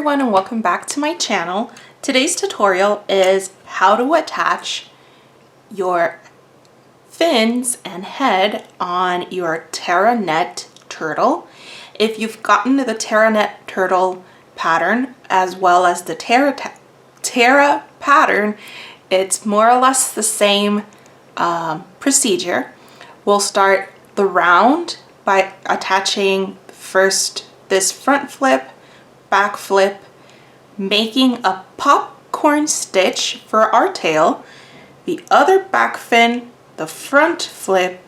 everyone and welcome back to my channel. Today's tutorial is how to attach your fins and head on your Terranette turtle. If you've gotten the Terranette turtle pattern as well as the Terra pattern, it's more or less the same procedure. We'll start the round by attaching first this front flip, back flip, making a popcorn stitch for our tail, the other back fin, the front flip,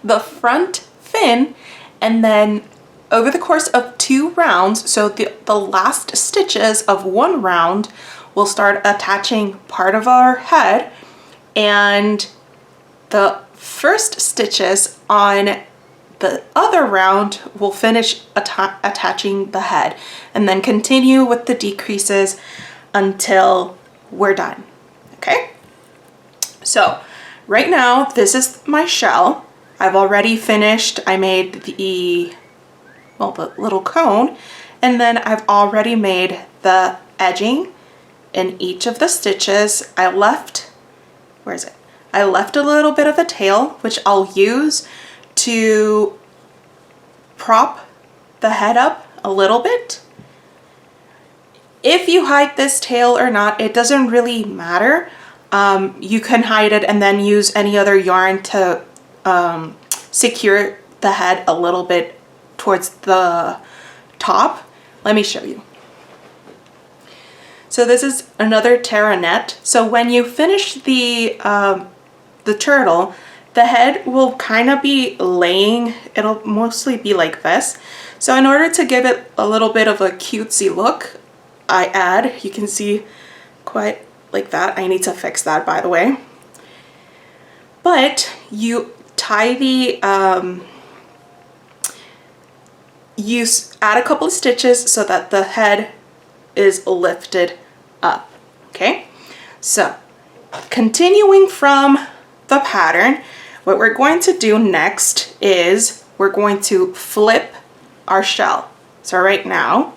the front fin, and then over the course of 2 rounds, so the last stitches of 1 round, we'll start attaching part of our head, and the first stitches on the other round will finish attaching the head, and then continue with the decreases until we're done. Okay, so right now this is my shell. I've already finished. I made the little cone, and then I've already made the edging in each of the stitches. I left I left a little bit of a tail, which I'll use to prop the head up a little bit. If you hide this tail or not, it doesn't really matter. You can hide it and then use any other yarn to secure the head a little bit towards the top. Let me show you. So this is another Terranette. So when you finish the turtle, the head will kind of be laying, it'll mostly be like this. So in order to give it a little bit of a cutesy look, you can see quite like that. I need to fix that, by the way. But you tie the, you add a couple of stitches so that the head is lifted up, okay? So continuing from the pattern, what we're going to do next is we're going to flip our shell. So right now,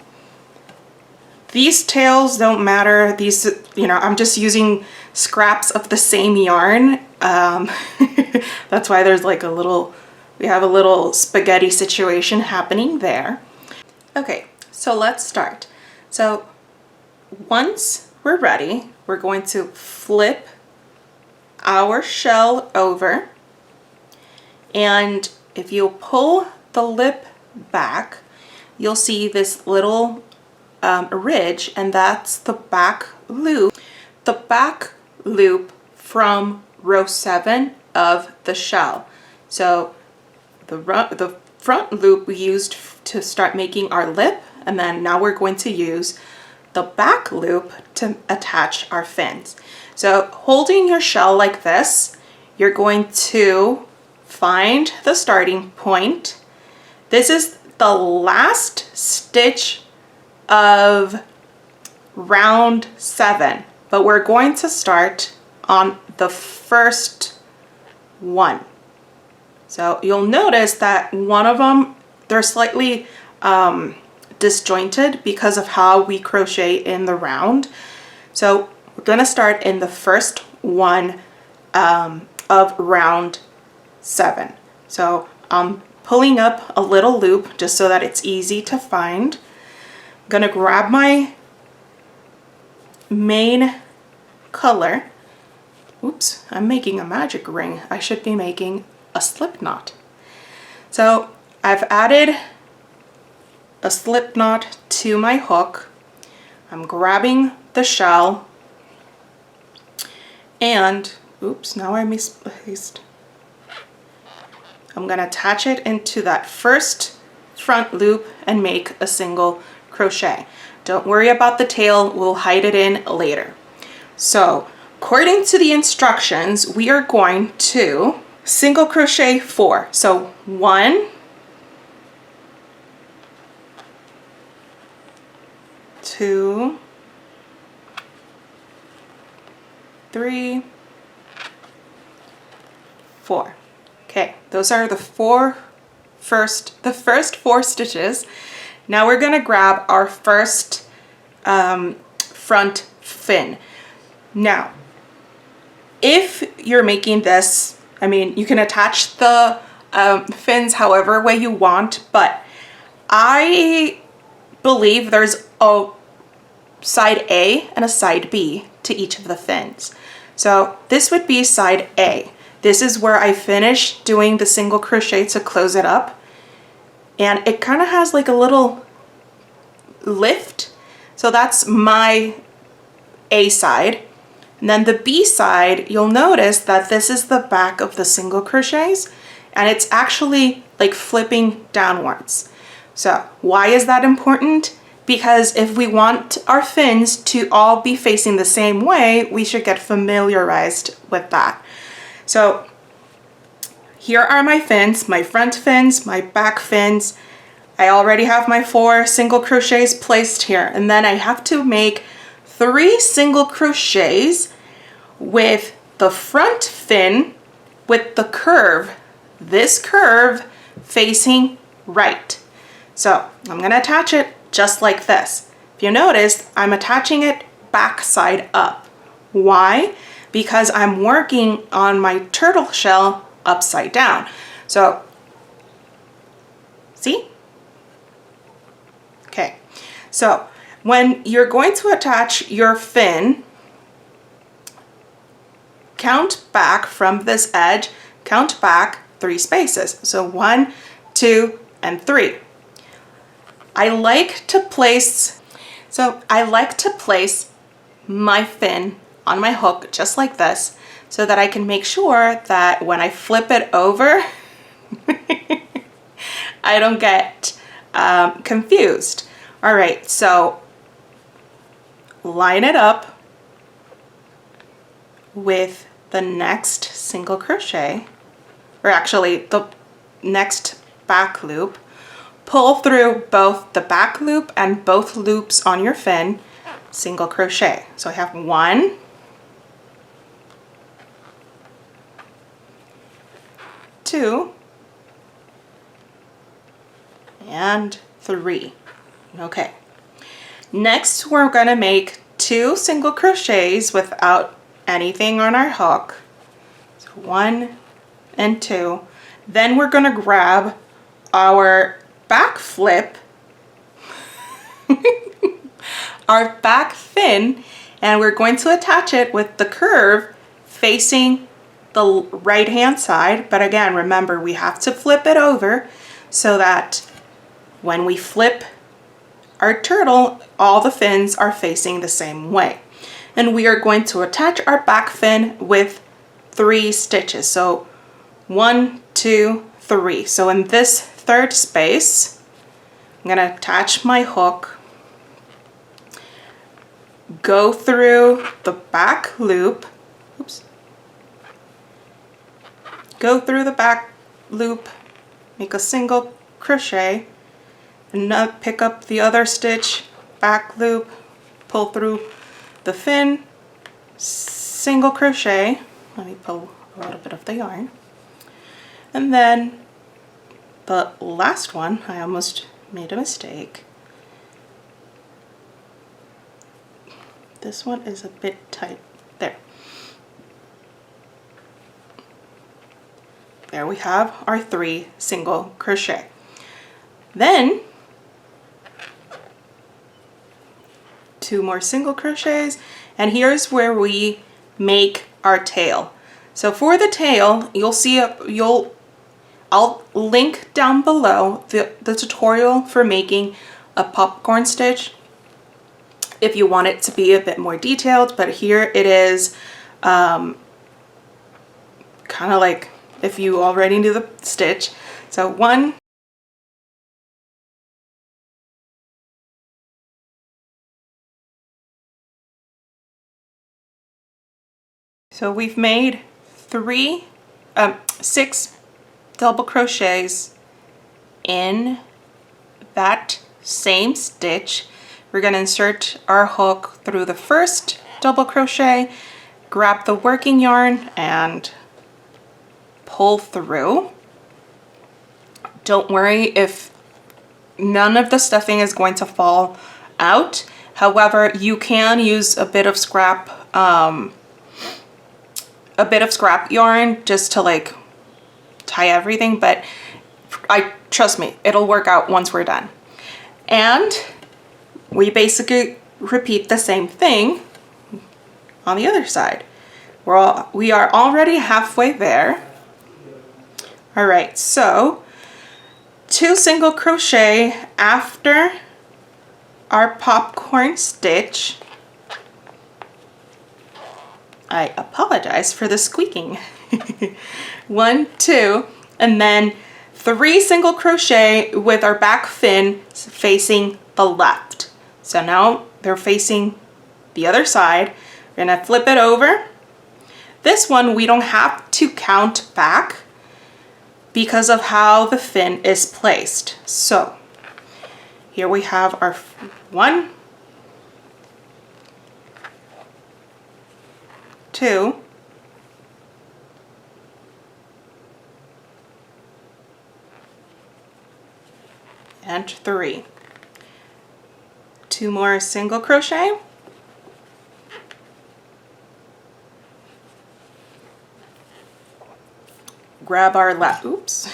these tails don't matter. These, I'm just using scraps of the same yarn. That's why there's like we have a little spaghetti situation happening there. Okay, so let's start. So once we're ready, we're going to flip our shell over, and if you pull the lip back, you'll see this little ridge, and that's the back loop. The back loop from row 7 of the shell. So the front loop we used to start making our lip, and then now we're going to use the back loop to attach our fins. So holding your shell like this, you're going to find the starting point. This is the last stitch of round 7, but we're going to start on the first one. So you'll notice that one of them, they're slightly disjointed because of how we crochet in the round. So we're going to start in the first one of round 7. So I'm pulling up a little loop just so that it's easy to find. I'm going to grab my main color. Oops, I'm making a magic ring. I should be making a slip knot. So I've added a slip knot to my hook. I'm grabbing the shell, and oops, now I misplaced. I'm going to attach it into that first front loop and make a single crochet. Don't worry about the tail, we'll hide it in later. So according to the instructions, we are going to single crochet 4. So 1, 2, 3, 4. Okay, those are the 4 the first 4 stitches. Now we're gonna grab our first front fin. Now, if you're making this, I mean, you can attach the fins however way you want, but I believe there's a side A and a side B to each of the fins. So this would be side A. This is where I finish doing the single crochet to close it up. And it kind of has like a little lift. So that's my A side. And then the B side, you'll notice that this is the back of the single crochets and it's actually like flipping downwards. So why is that important? Because if we want our fins to all be facing the same way, we should get familiarized with that. So here are my fins, my front fins, my back fins. I already have my 4 single crochets placed here, and then I have to make 3 single crochets with the front fin with the curve, this curve facing right. So I'm gonna attach it just like this. If you notice, I'm attaching it back side up. Why? Because I'm working on my turtle shell upside down. So, see? Okay, so when you're going to attach your fin, count back from this edge, count back 3 spaces. So 1, 2, and 3. I like to place my fin on my hook just like this so that I can make sure that when I flip it over, I don't get confused. All right, so line it up with the next single crochet, or actually the next back loop. Pull through both the back loop and both loops on your fin, single crochet. So I have 1, 2, and 3. Okay. Next, we're gonna make 2 single crochets without anything on our hook. So 1 and 2. Then we're gonna grab our back flip, our back fin, and we're going to attach it with the curve facing the right hand side. But again, remember, we have to flip it over so that when we flip our turtle, all the fins are facing the same way. And we are going to attach our back fin with 3 stitches. So 1, 2, 3. So in this 3rd space, I'm gonna attach my hook, go through the back loop, oops, go through the back loop, make a single crochet, and now pick up the other stitch, back loop, pull through the fin, single crochet, let me pull a little bit of the yarn, and then the last one, I almost made a mistake. This one is a bit tight. There. There we have our 3 single crochet. Then 2 more single crochets, and here's where we make our tail. So for the tail, you'll see I'll link down below the tutorial for making a popcorn stitch if you want it to be a bit more detailed, but here it is kind of like if you already knew the stitch. So 1, so we've made 6 double crochets in that same stitch. We're going to insert our hook through the first double crochet, grab the working yarn and pull through. Don't worry if none of the stuffing is going to fall out. However, you can use a bit of scrap yarn just to like tie everything, but trust me, it'll work out once we're done. And we basically repeat the same thing on the other side. We are already halfway there. All right, so 2 single crochet after our popcorn stitch. I apologize for the squeaking. 1, 2, and then 3 single crochet with our back fin facing the left. So now they're facing the other side. We're gonna flip it over. This one we don't have to count back because of how the fin is placed. So here we have our 1, 2, and 3. 2 more single crochet. Grab our oops.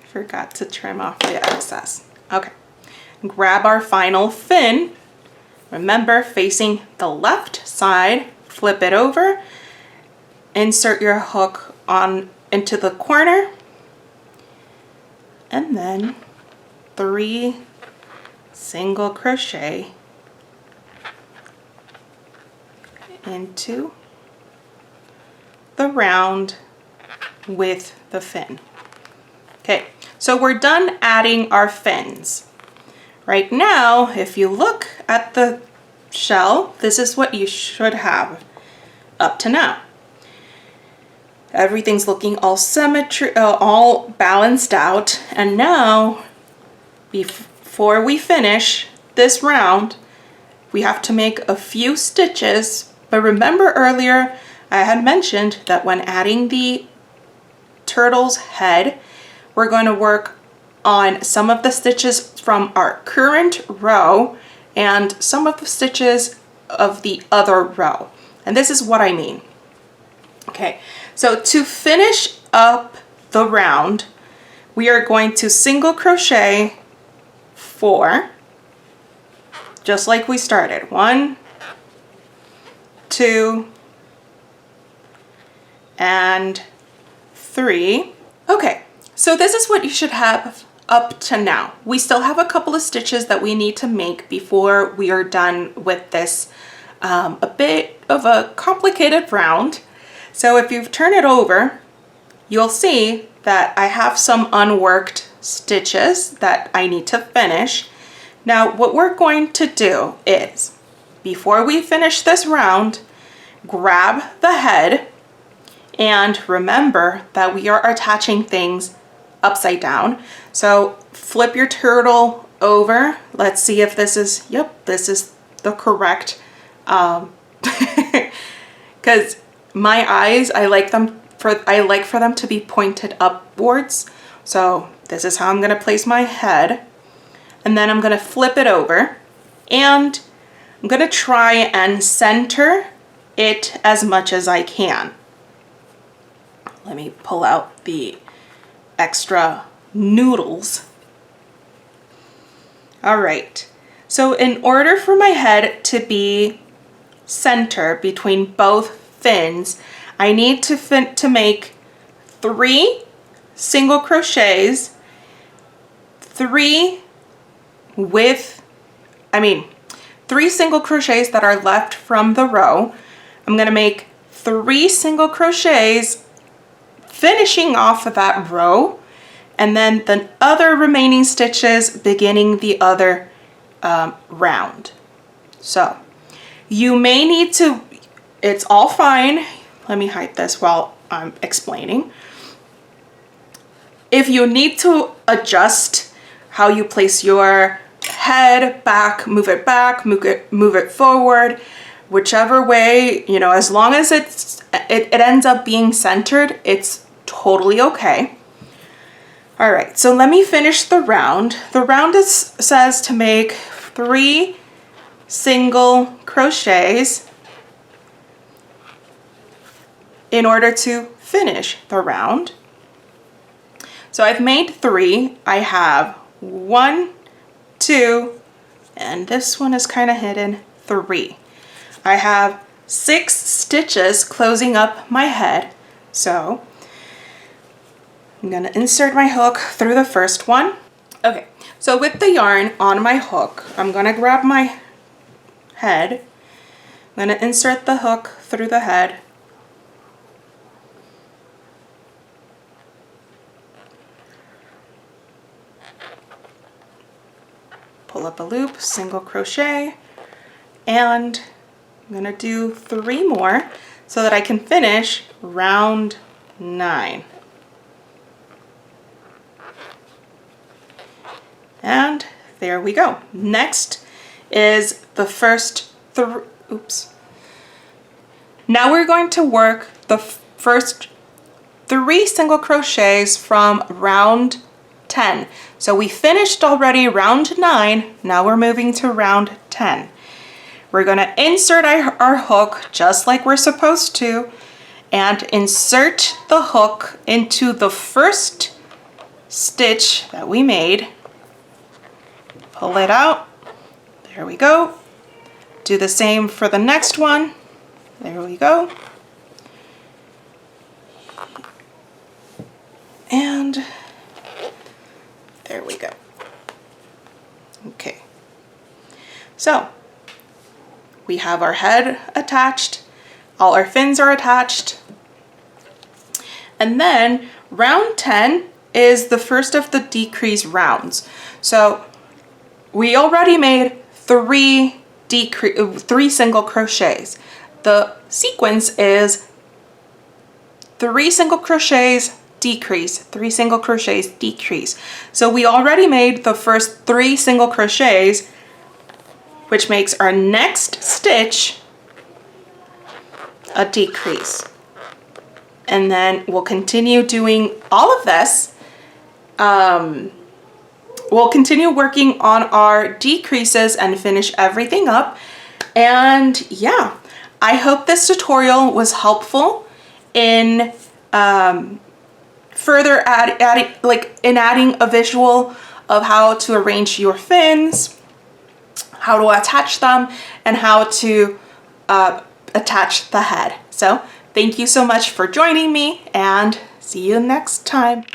Forgot to trim off the excess. Okay. Grab our final fin. Remember, facing the left side, flip it over, insert your hook on into the corner, and then 3 single crochet into the round with the fin. Okay, so we're done adding our fins. Right now, if you look at the shell, this is what you should have up to now. Everything's looking all all balanced out. And now, before we finish this round, we have to make a few stitches. But remember earlier, I had mentioned that when adding the turtle's head, we're going to work on some of the stitches from our current row and some of the stitches of the other row. And this is what I mean. Okay, so to finish up the round, we are going to single crochet 4, just like we started. 1, 2, and 3. Okay, so this is what you should have up to now. We still have a couple of stitches that we need to make before we are done with this a bit of a complicated round. So if you turn it over, you'll see that I have some unworked stitches that I need to finish. Now what we're going to do is, before we finish this round, grab the head, and remember that we are attaching things upside down. So flip your turtle over. Let's see if this is, yep, this is the correct, because my eyes, I like for them to be pointed upwards. So this is how I'm gonna place my head. And then I'm gonna flip it over and I'm gonna try and center it as much as I can. Let me pull out the extra noodles. All right, so in order for my head to be center between both fins, I need to make 3 single crochets, 3 single crochets that are left from the row. I'm gonna make 3 single crochets finishing off of that row, and then the other remaining stitches beginning the other round. So you may need to, it's all fine. Let me hide this while I'm explaining. If you need to adjust how you place your head back, move it forward, whichever way, you know, as long as it ends up being centered, it's totally okay. All right, so let me finish the round. The round says to make 3 single crochets in order to finish the round. So I've made 3. I have 1, 2, and this one is kind of hidden, 3. I have 6 stitches closing up my head. So I'm gonna insert my hook through the first one. Okay, so with the yarn on my hook, I'm gonna grab my head. I'm gonna insert the hook through the head. Pull up a loop, single crochet, and I'm gonna do 3 more so that I can finish round 9. And there we go. Next is the first Now we're going to work the first 3 single crochets from round 10. So we finished already round 9, now we're moving to round 10. We're gonna insert our hook just like we're supposed to, and insert the hook into the first stitch that we made. Pull it out, there we go. Do the same for the next one, there we go. And there we go. Okay, so we have our head attached, all our fins are attached, and then round 10 is the first of the decrease rounds. So we already made 3 single crochets. The sequence is 3 single crochets, decrease, 3 single crochets, decrease. So we already made the first 3 single crochets, which makes our next stitch a decrease. And then we'll continue doing all of this. We'll continue working on our decreases and finish everything up. And yeah, I hope this tutorial was helpful in further adding a visual of how to arrange your fins, how to attach them, and how to attach the head. So thank you so much for joining me, and see you next time.